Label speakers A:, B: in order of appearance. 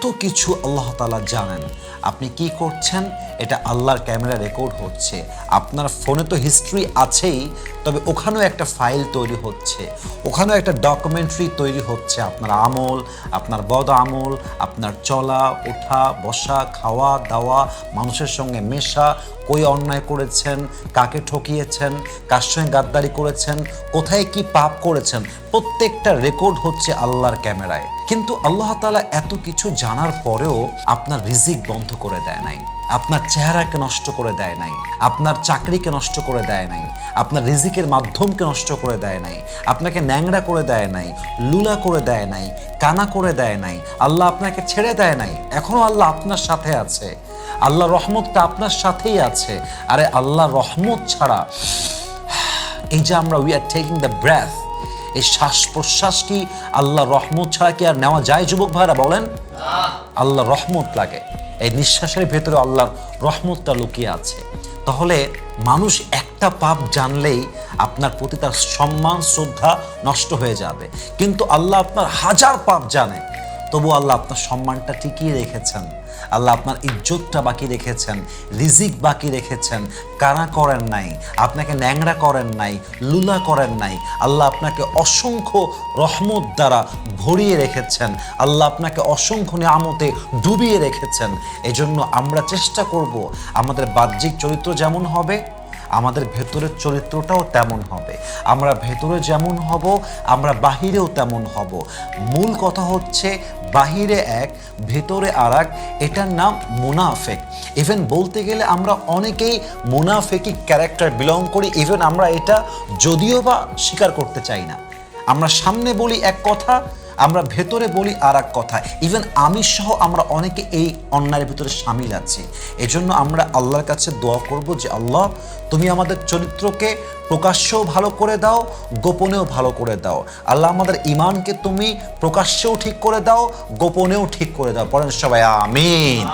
A: এত কিছু আল্লাহ তাআলা জানেন। আপনি কি করছেন এটা আল্লাহর ক্যামেরা রেকর্ড হচ্ছে। আপনার ফোনে তো হিস্ট্রি আছেই, তবে ওখানেও একটা ফাইল তৈরি হচ্ছে, ওখানেও একটা ডকুমেন্টারি তৈরি হচ্ছে। আপনার আমল, আপনার বদ আমল, আপনার চলা ওঠা বসা, খাওয়া দাওয়া, মানুষের সঙ্গে মেশা, কই অন্যায় করেছেন, কাকে ঠকিয়েছেন, কার সঙ্গে গাদ্দারি করেছেন, কোথায় কি পাপ করেছেন, প্রত্যেকটা রেকর্ড হচ্ছে আল্লাহর ক্যামেরায়। কিন্তু আল্লাহ তাআলা এত কিছু জানার পরেও আপনার রিজিক বন্ধ করে দেয় নাই, আপনার চেহারাকে নষ্ট করে দেয় নাই, আপনার চাকরিকে নষ্ট করে দেয় নাই, আপনার রিজিকের মাধ্যমকে নষ্ট করে দেয় নাই, আপনাকে ন্যাংরা করে দেয় নাই, লুলা করে দেয় নাই, কানা করে দেয় নাই, আল্লাহ আপনাকে ছেড়ে দেয় নাই। এখনো আল্লাহ আপনার সাথে আছে, আল্লাহ রহমতটা আপনার সাথেই আছে। আরে আল্লাহ রহমত ছাড়া এই যে আমরা we are taking the breath, এই শ্বাস প্রশ্বাস কি আল্লাহ রহমত ছাড়া কি আর নেওয়া যায়? যুবক ভাইরা বলেন, আল্লাহ রহমত লাগে। এই নিঃশ্বাসের ভেতরে আল্লাহর রহমতটা লুকিয়ে আছে। তাহলে মানুষ একটা পাপ জানলেই আপনার প্রতি তার সম্মান শ্রদ্ধা নষ্ট হয়ে যাবে, কিন্তু আল্লাহ আপনার হাজার পাপ জানে, তবু আল্লাহ আপনার সম্মানটা টিকিয়ে রেখেছেন, আল্লাহ আপনার ইজ্জতটা বাকি রেখেছেন, রিজিক বাকি রেখেছেন, কানা করেন নাই, আপনাকে ন্যাংরা করেন নাই, লুলা করেন নাই। আল্লাহ আপনাকে অসংখ্য রহমত দ্বারা ভরিয়ে রেখেছেন, আল্লাহ আপনাকে অসংখ্য নিয়ামতে ডুবিয়ে রেখেছেন। এজন্য আমরা চেষ্টা করব আমাদের বাহ্যিক চরিত্র যেমন হবে, আমাদের ভেতরের চরিত্রটাও তেমন হবে। আমরা ভেতরে যেমন হব, আমরা বাহিরেও তেমন হব। মূল কথা হচ্ছে বাহিরে এক, ভেতরে আর এক। এটার নাম মুনাফেক। ইভেন বলতে গেলে আমরা অনেকেই মুনাফেকি ক্যারেক্টার বিলং করি। ইভেন আমরা এটা যদিও বা স্বীকার করতে চাই না। আমরা সামনে বলি এক কথা, আমরা ভেতরে বলি আর এক কথা। ইভেন আমি সহ আমরা অনেকে এই অন্যায়ের ভিতরে সামিল আছি। এজন্য আমরা আল্লাহর কাছে দোয়া করব যে আল্লাহ, তুমি আমাদের চরিত্রকে প্রকাশ্যেও ভালো করে দাও, গোপনেও ভালো করে দাও। আল্লাহ আমাদের ঈমানকে তুমি প্রকাশ্যেও ঠিক করে দাও, গোপনেও ঠিক করে দাও। পড়েন সবাই আমিন।